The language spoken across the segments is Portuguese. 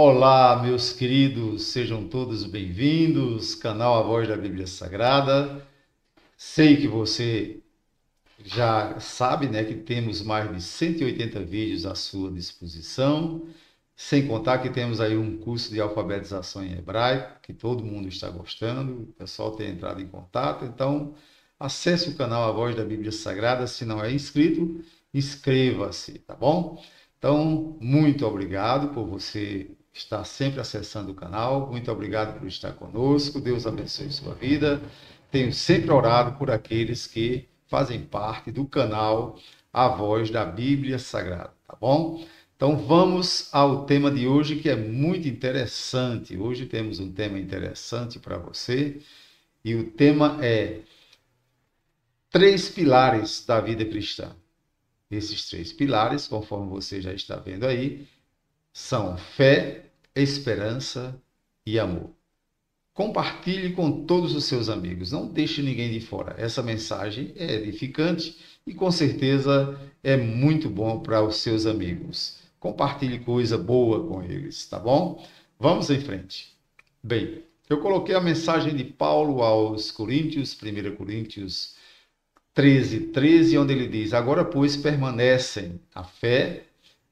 Olá, meus queridos, sejam todos bem-vindos, canal A Voz da Bíblia Sagrada. Sei que você já sabe, né, que temos mais de 180 vídeos à sua disposição, sem contar que temos aí um curso de alfabetização em hebraico, que todo mundo está gostando, o pessoal tem entrado em contato, então acesse o canal A Voz da Bíblia Sagrada, se não é inscrito, inscreva-se, tá bom? Então, muito obrigado por você estar sempre acessando o canal, muito obrigado por estar conosco, Deus abençoe sua vida. Tenho sempre orado por aqueles que fazem parte do canal A Voz da Bíblia Sagrada, tá bom? Então vamos ao tema de hoje, que é muito interessante. Hoje temos um tema interessante para você, e o tema é três pilares da vida cristã. Esses três pilares, conforme você já está vendo aí, são fé, esperança e amor. Compartilhe com todos os seus amigos, não deixe ninguém de fora. Essa mensagem é edificante e com certeza é muito bom para os seus amigos. Compartilhe coisa boa com eles, tá bom? Vamos em frente. Bem, eu coloquei a mensagem de Paulo aos Coríntios, 1 Coríntios 13, onde ele diz: Agora, pois, permanecem a fé,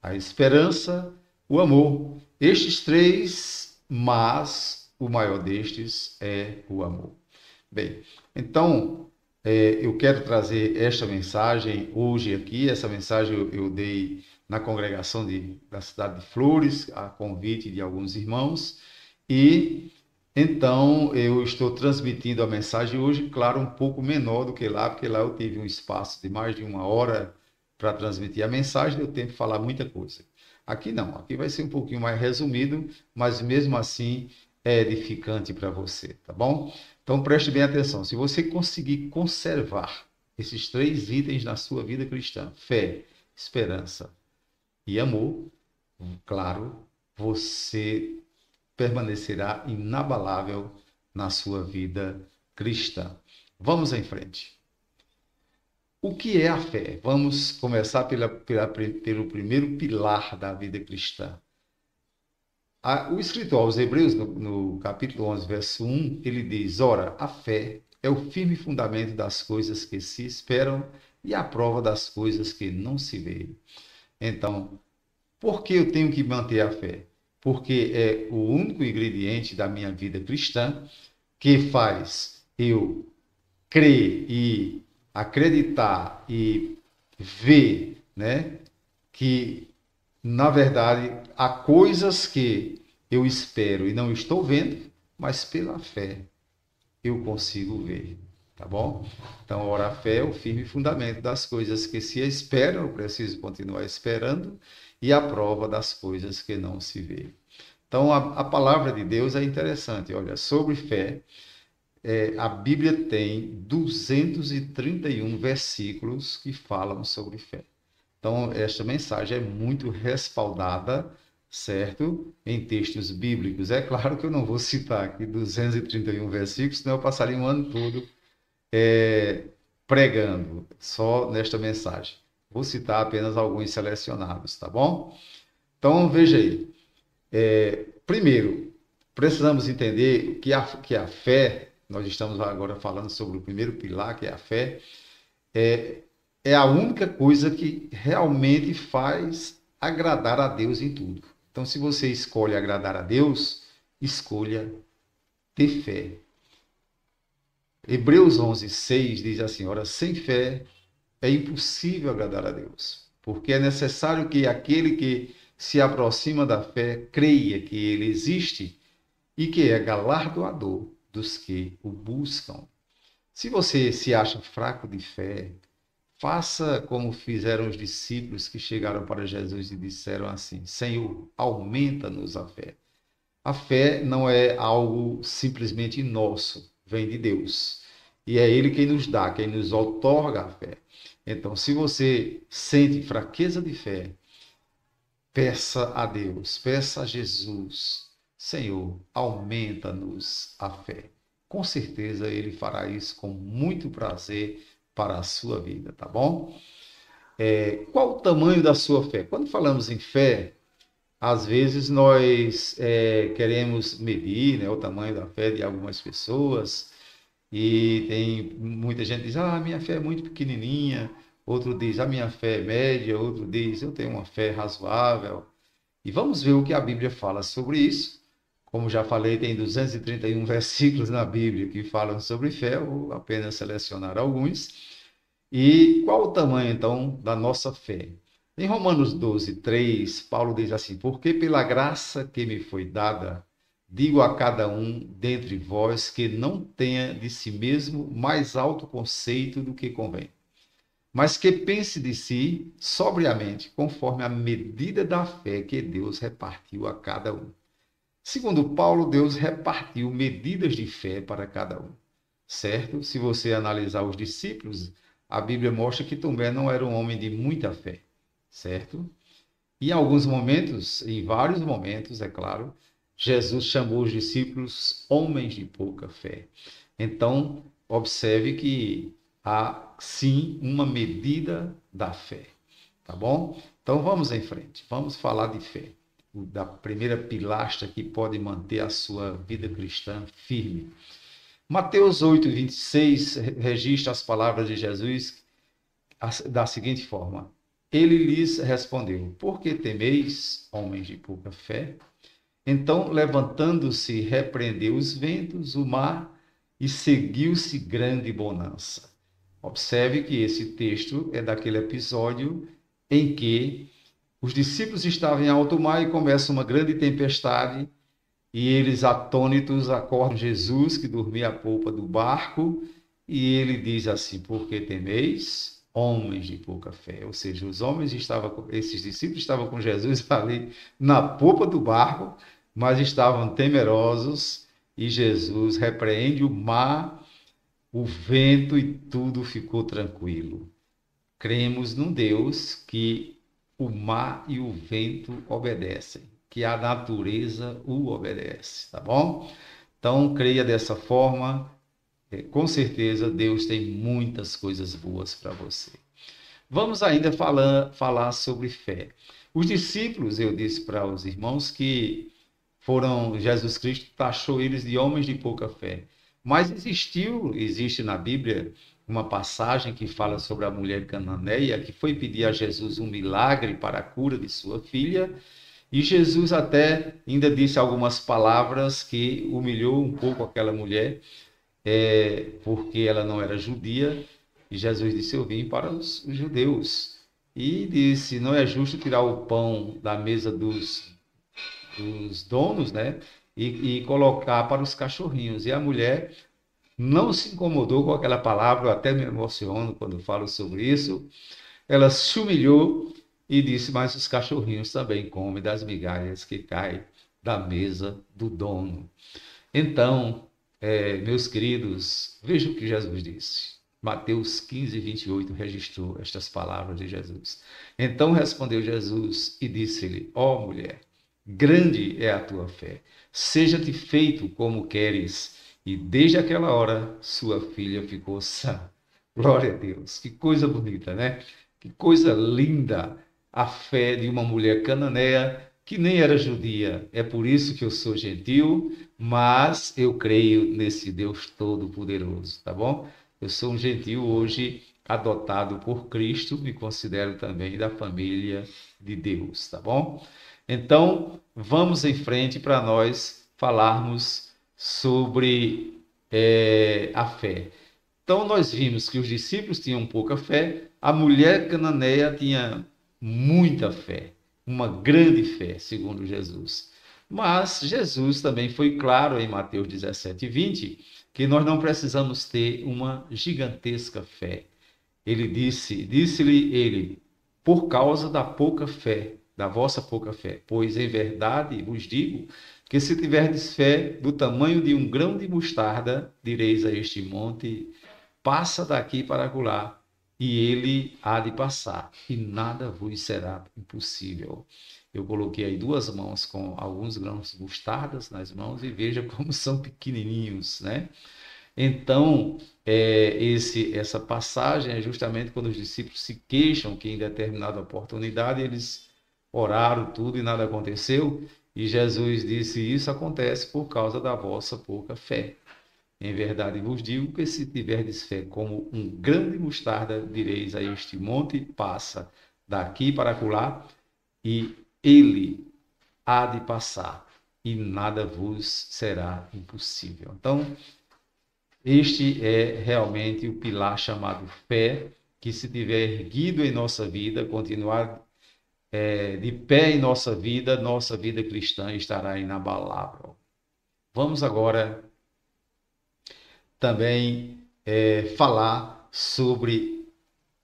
a esperança, o amor. Estes três, mas o maior destes é o amor. Bem, então eu quero trazer esta mensagem hoje aqui. Essa mensagem eu dei na congregação da cidade de Flores, a convite de alguns irmãos, e então eu estou transmitindo a mensagem hoje, claro, um pouco menor do que lá, porque lá eu tive um espaço de mais de uma hora para transmitir a mensagem, deu tempo de falar muita coisa. Aqui não, aqui vai ser um pouquinho mais resumido, mas mesmo assim é edificante para você, tá bom? Então preste bem atenção. Se você conseguir conservar esses três itens na sua vida cristã, fé, esperança e amor, claro, você permanecerá inabalável na sua vida cristã. Vamos em frente. O que é a fé? Vamos começar pelo primeiro pilar da vida cristã. O escritor aos Hebreus, no capítulo 11, verso 1, ele diz: Ora, a fé é o firme fundamento das coisas que se esperam e a prova das coisas que não se veem. Então, por que eu tenho que manter a fé? Porque é o único ingrediente da minha vida cristã que faz eu crer e acreditar e ver, né, que na verdade há coisas que eu espero e não estou vendo, mas pela fé eu consigo ver, tá bom? Então, ora, a fé é o firme fundamento das coisas que se esperam, eu preciso continuar esperando, e a prova das coisas que não se vê. Então, a palavra de Deus é interessante. Olha, sobre fé, a Bíblia tem 231 versículos que falam sobre fé. Então, esta mensagem é muito respaldada, certo? Em textos bíblicos. É claro que eu não vou citar aqui 231 versículos, senão eu passaria um ano todo pregando só nesta mensagem. Vou citar apenas alguns selecionados, tá bom? Então, veja aí. Primeiro, precisamos entender que a fé, nós estamos agora falando sobre o primeiro pilar, que é a fé, é, é a única coisa que realmente faz agradar a Deus em tudo. Então, se você escolhe agradar a Deus, escolha ter fé. Hebreus 11:6 diz assim: Ora, sem fé é impossível agradar a Deus, porque é necessário que aquele que se aproxima da fé creia que ele existe e que é galardoador dos que o buscam. Se você se acha fraco de fé, faça como fizeram os discípulos que chegaram para Jesus e disseram assim: Senhor, aumenta-nos a fé. A fé não é algo simplesmente nosso, vem de Deus. E é Ele quem nos dá, quem nos outorga a fé. Então, se você sente fraqueza de fé, peça a Deus, peça a Jesus: Senhor, aumenta-nos a fé. Com certeza Ele fará isso com muito prazer para a sua vida, tá bom? Qual o tamanho da sua fé? Quando falamos em fé, às vezes nós queremos medir, né, o tamanho da fé de algumas pessoas e tem muita gente que diz, ah, a minha fé é muito pequenininha, outro diz, a minha fé é média, outro diz, eu tenho uma fé razoável. E vamos ver o que a Bíblia fala sobre isso. Como já falei, tem 231 versículos na Bíblia que falam sobre fé, vou apenas selecionar alguns. E qual o tamanho, então, da nossa fé? Em Romanos 12, 3, Paulo diz assim: porque pela graça que me foi dada, digo a cada um dentre vós que não tenha de si mesmo mais alto conceito do que convém, mas que pense de si sobriamente, conforme a medida da fé que Deus repartiu a cada um. Segundo Paulo, Deus repartiu medidas de fé para cada um, certo? Se você analisar os discípulos, a Bíblia mostra que Tomé não era um homem de muita fé, certo? E em alguns momentos, em vários momentos, é claro, Jesus chamou os discípulos homens de pouca fé. Então, observe que há sim uma medida da fé, tá bom? Então vamos em frente, vamos falar de fé, da primeira pilastra que pode manter a sua vida cristã firme. Mateus 8, 26 registra as palavras de Jesus da seguinte forma: ele lhes respondeu: por que temeis, homens de pouca fé? Então, levantando-se, repreendeu os ventos, o mar, e seguiu-se grande bonança. Observe que esse texto é daquele episódio em que os discípulos estavam em alto mar e começa uma grande tempestade, e eles, atônitos, acordam Jesus, que dormia à polpa do barco, e ele diz assim: por que temeis, homens de pouca fé? Ou seja, esses discípulos estavam com Jesus ali na polpa do barco, mas estavam temerosos, e Jesus repreende o mar, o vento, e tudo ficou tranquilo. Cremos num Deus que o mar e o vento obedecem, que a natureza o obedece, tá bom? Então, creia dessa forma, com certeza Deus tem muitas coisas boas para você. Vamos ainda falar sobre fé. Os discípulos, eu disse para os irmãos que Jesus Cristo taxou eles de homens de pouca fé. Mas existe na Bíblia uma passagem que fala sobre a mulher cananeia que foi pedir a Jesus um milagre para a cura de sua filha, e Jesus até ainda disse algumas palavras que humilhou um pouco aquela mulher, porque ela não era judia, e Jesus disse: eu vim para os judeus. E disse: não é justo tirar o pão da mesa dos donos, né? E colocar para os cachorrinhos. E a mulher não se incomodou com aquela palavra, eu até me emociono quando falo sobre isso. Ela se humilhou e disse: mas os cachorrinhos também comem das migalhas que caem da mesa do dono. Então, meus queridos, veja o que Jesus disse. Mateus 15, 28 registrou estas palavras de Jesus. Então respondeu Jesus e disse-lhe: ó mulher, grande é a tua fé, seja-te feito como queres. E desde aquela hora, sua filha ficou sã. Glória a Deus, que coisa bonita, né? Que coisa linda a fé de uma mulher cananeia que nem era judia. É por isso que eu sou gentil, mas eu creio nesse Deus Todo-Poderoso, tá bom? Eu sou um gentil hoje, adotado por Cristo, me considero também da família de Deus, tá bom? Então, vamos em frente para nós falarmos sobre a fé. Então, nós vimos que os discípulos tinham pouca fé, a mulher cananeia tinha muita fé, uma grande fé, segundo Jesus. Mas Jesus também foi claro em Mateus 17, 20, que nós não precisamos ter uma gigantesca fé. Ele disse-lhe ele, por causa da pouca fé, da vossa pouca fé, pois em verdade vos digo que se tiverdes fé do tamanho de um grão de mostarda, direis a este monte: passa daqui para acolá, e ele há de passar, e nada vos será impossível. Eu coloquei aí duas mãos com alguns grãos de mostardas nas mãos e veja como são pequenininhos, né? Então, essa passagem é justamente quando os discípulos se queixam que em determinada oportunidade eles oraram tudo e nada aconteceu. E Jesus disse: Isso acontece por causa da vossa pouca fé. Em verdade vos digo que se tiverdes fé como um grão de mostarda, direis a este monte: passa daqui para acolá, e ele há de passar, e nada vos será impossível. Então, este é realmente o pilar chamado fé, que se tiver erguido em nossa vida, continuar de pé em nossa vida cristã estará inabalável. Vamos agora também falar sobre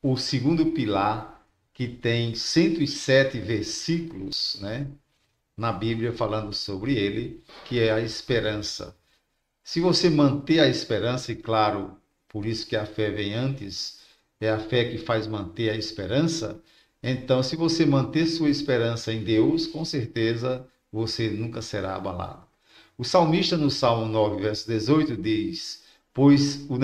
o segundo pilar, que tem 107 versículos, né, na Bíblia falando sobre ele, que é a esperança. Se você manter a esperança, e claro, por isso que a fé vem antes, é a fé que faz manter a esperança. Então, se você manter sua esperança em Deus, com certeza você nunca será abalado. O salmista, no Salmo 9, verso 18, diz: Pois o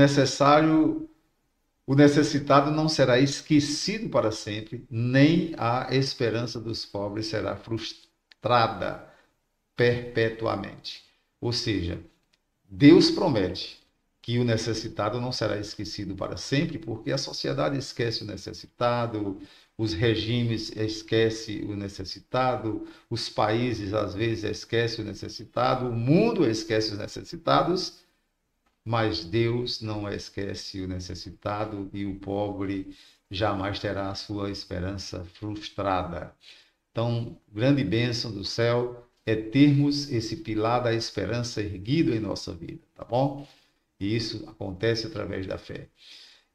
necessitado não será esquecido para sempre, nem a esperança dos pobres será frustrada perpetuamente. Ou seja, Deus promete que o necessitado não será esquecido para sempre, porque a sociedade esquece o necessitado, os regimes esquecem o necessitado, os países às vezes esquecem o necessitado, o mundo esquece os necessitados, mas Deus não esquece o necessitado e o pobre jamais terá a sua esperança frustrada. Então, grande bênção do céu é termos esse pilar da esperança erguido em nossa vida, tá bom? E isso acontece através da fé.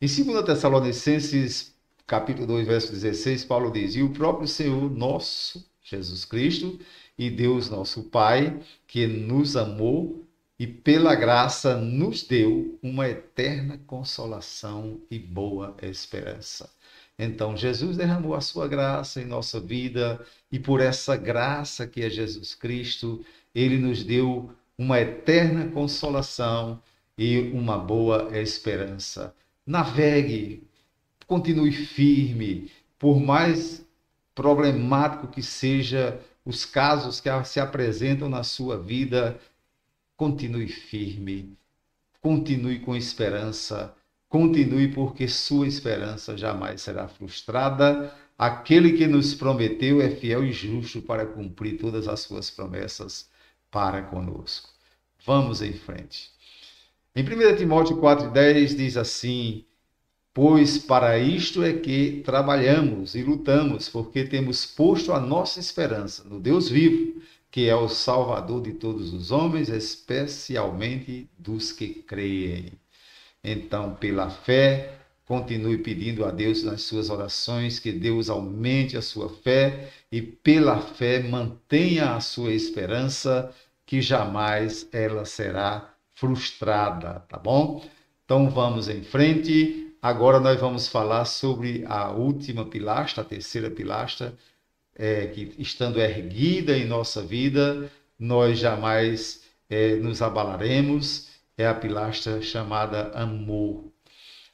Em 2 Tessalonicenses, capítulo 2, verso 16, Paulo diz: E o próprio Senhor nosso, Jesus Cristo, e Deus nosso Pai, que nos amou e pela graça nos deu uma eterna consolação e boa esperança. Então, Jesus derramou a sua graça em nossa vida, e por essa graça que é Jesus Cristo, ele nos deu uma eterna consolação e uma boa esperança. Navegue, continue firme, por mais problemático que seja os casos que se apresentam na sua vida, continue firme, continue com esperança, continue porque sua esperança jamais será frustrada. Aquele que nos prometeu é fiel e justo para cumprir todas as suas promessas para conosco. Vamos em frente. Em 1 Timóteo 4,10 diz assim: Pois para isto é que trabalhamos e lutamos, porque temos posto a nossa esperança no Deus vivo, que é o Salvador de todos os homens, especialmente dos que creem. Então, pela fé, continue pedindo a Deus nas suas orações que Deus aumente a sua fé e, pela fé, mantenha a sua esperança, que jamais ela será frustrada, tá bom? Então, vamos em frente. Agora nós vamos falar sobre a última pilastra, a terceira pilastra, que estando erguida em nossa vida, nós jamais nos abalaremos, é a pilastra chamada amor.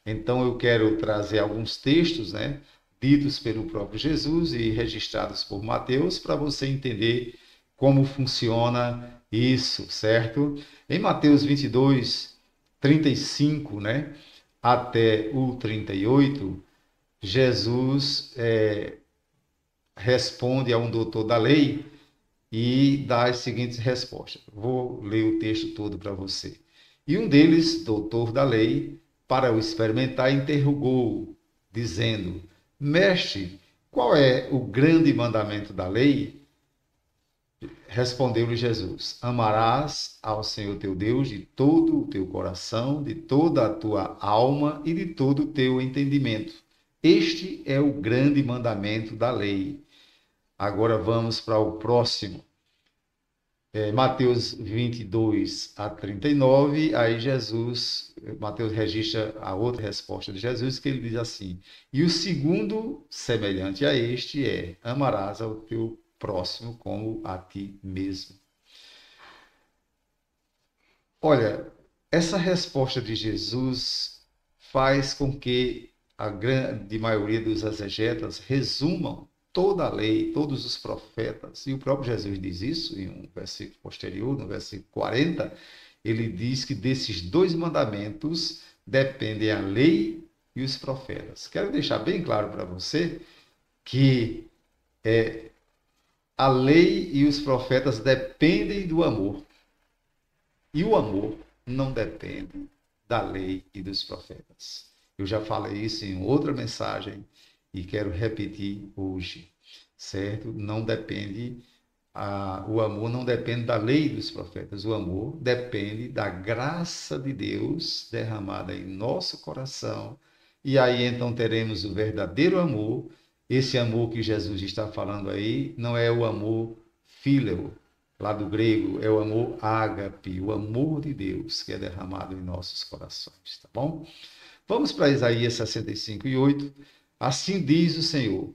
Então eu quero trazer alguns textos, né, ditos pelo próprio Jesus e registrados por Mateus, para você entender como funciona isso, certo? Em Mateus 22, 35, né, até o 38, Jesus responde a um doutor da lei e dá as seguintes respostas. Vou ler o texto todo para você. E um deles, doutor da lei, para o experimentar, interrogou, dizendo: Mestre, qual é o grande mandamento da lei? Respondeu-lhe Jesus: Amarás ao Senhor teu Deus de todo o teu coração, de toda a tua alma e de todo o teu entendimento. Este é o grande mandamento da lei. Agora vamos para o próximo. Mateus 22 a 39, aí Mateus registra a outra resposta de Jesus, que ele diz assim: E o segundo, semelhante a este, é: amarás ao teu próximo como a ti mesmo. Olha, essa resposta de Jesus faz com que a grande maioria dos exegetas resumam toda a lei, todos os profetas, e o próprio Jesus diz isso em um versículo posterior, no versículo 40, ele diz que desses dois mandamentos dependem a lei e os profetas. Quero deixar bem claro para você que a lei e os profetas dependem do amor. E o amor não depende da lei e dos profetas. Eu já falei isso em outra mensagem e quero repetir hoje, certo? Não depende, o amor não depende da lei e dos profetas. O amor depende da graça de Deus derramada em nosso coração. E aí então teremos o verdadeiro amor. Esse amor que Jesus está falando aí não é o amor fíleo, lá do grego, é o amor ágape, o amor de Deus que é derramado em nossos corações, tá bom? Vamos para Isaías 65:8. Assim diz o Senhor,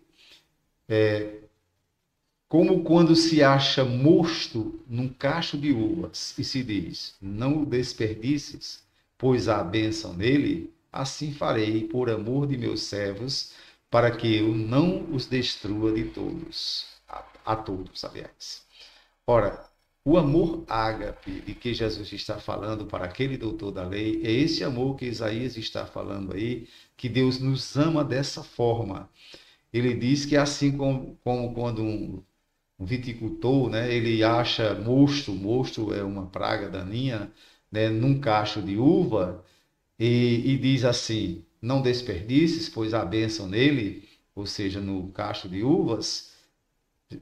como quando se acha mosto num cacho de uvas e se diz, não o desperdices, pois há bênção nele, assim farei por amor de meus servos, para que eu não os destrua de todos, a todos, aliás. Ora, o amor ágape de que Jesus está falando para aquele doutor da lei, é esse amor que Isaías está falando aí, que Deus nos ama dessa forma. Ele diz que assim como quando um viticultor, né, ele acha mosto é uma praga daninha, né, num cacho de uva, e diz assim, não desperdices, pois há bênção nele, ou seja, no cacho de uvas.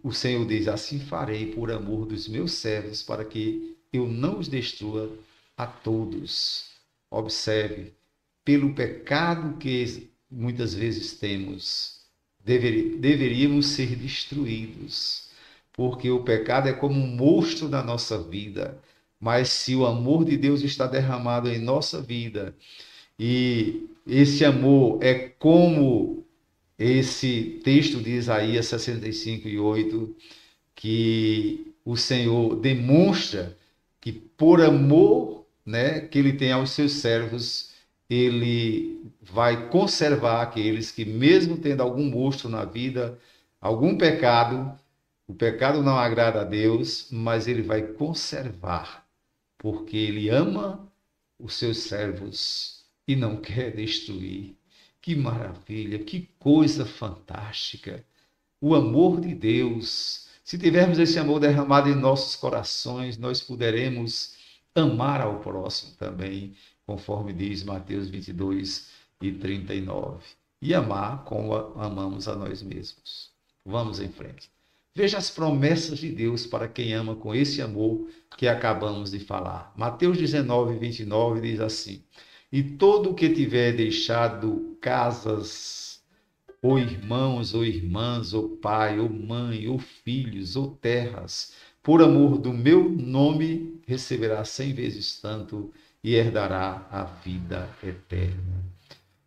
O Senhor diz, assim farei por amor dos meus servos, para que eu não os destrua a todos. Observe, pelo pecado que muitas vezes temos, deveríamos ser destruídos, porque o pecado é como um monstro na nossa vida, mas se o amor de Deus está derramado em nossa vida, e esse amor é como esse texto de Isaías 65:8, que o Senhor demonstra que por amor, né, que ele tem aos seus servos, ele vai conservar aqueles que, mesmo tendo algum monstro na vida, algum pecado, o pecado não agrada a Deus, mas ele vai conservar, porque ele ama os seus servos e não quer destruir. Que maravilha, que coisa fantástica. O amor de Deus. Se tivermos esse amor derramado em nossos corações, nós poderemos amar ao próximo também, conforme diz Mateus 22:39. E amar como amamos a nós mesmos. Vamos em frente. Veja as promessas de Deus para quem ama com esse amor que acabamos de falar. Mateus 19:29 diz assim: e todo o que tiver deixado casas, ou irmãos, ou irmãs, ou pai, ou mãe, ou filhos, ou terras, por amor do meu nome, receberá 100 vezes tanto e herdará a vida eterna.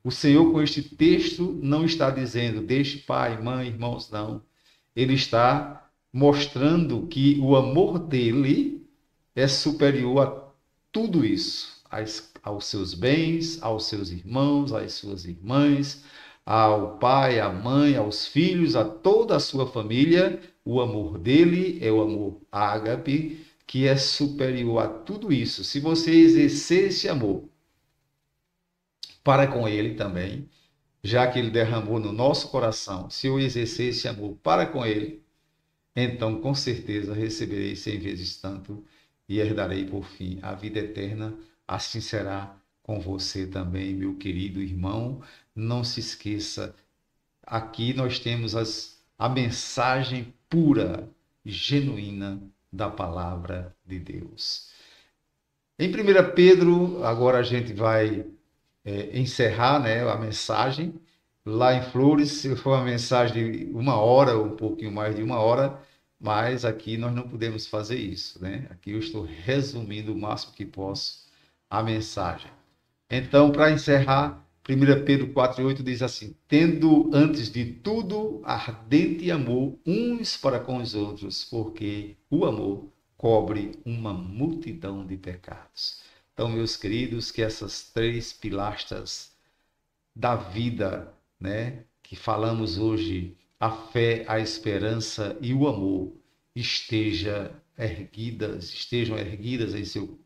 O Senhor, com este texto, não está dizendo, deixe pai, mãe, irmãos, não. Ele está mostrando que o amor dele é superior a tudo isso, aos seus bens, aos seus irmãos, às suas irmãs, ao pai, à mãe, aos filhos, a toda a sua família. O amor dele é o amor ágape, que é superior a tudo isso. Se você exercer esse amor para com ele também, já que ele derramou no nosso coração, se eu exercer esse amor para com ele, então com certeza receberei 100 vezes tanto e herdarei por fim a vida eterna. Assim será com você também, meu querido irmão. Não se esqueça, aqui nós temos a mensagem pura e genuína da palavra de Deus. Em 1 Pedro, agora a gente vai encerrar, né, a mensagem. Lá em Flores, foi uma mensagem de 1 hora, um pouquinho mais de 1 hora, mas aqui nós não podemos fazer isso, né? Aqui eu estou resumindo o máximo que posso a mensagem. Então, para encerrar, 1 Pedro 4:8 diz assim: tendo antes de tudo ardente amor uns para com os outros, porque o amor cobre uma multidão de pecados. Então, meus queridos, que essas 3 pilastras da vida, né, que falamos hoje a fé, a esperança e o amor estejam erguidas em seu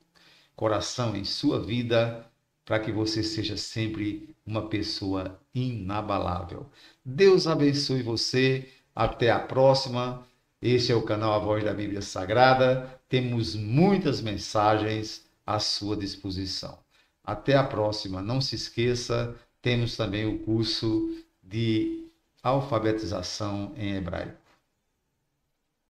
coração, em sua vida, para que você seja sempre uma pessoa inabalável. Deus abençoe você. Até a próxima. Este é o canal A Voz da Bíblia Sagrada. Temos muitas mensagens à sua disposição. Até a próxima. Não se esqueça, temos também o curso de alfabetização em hebraico.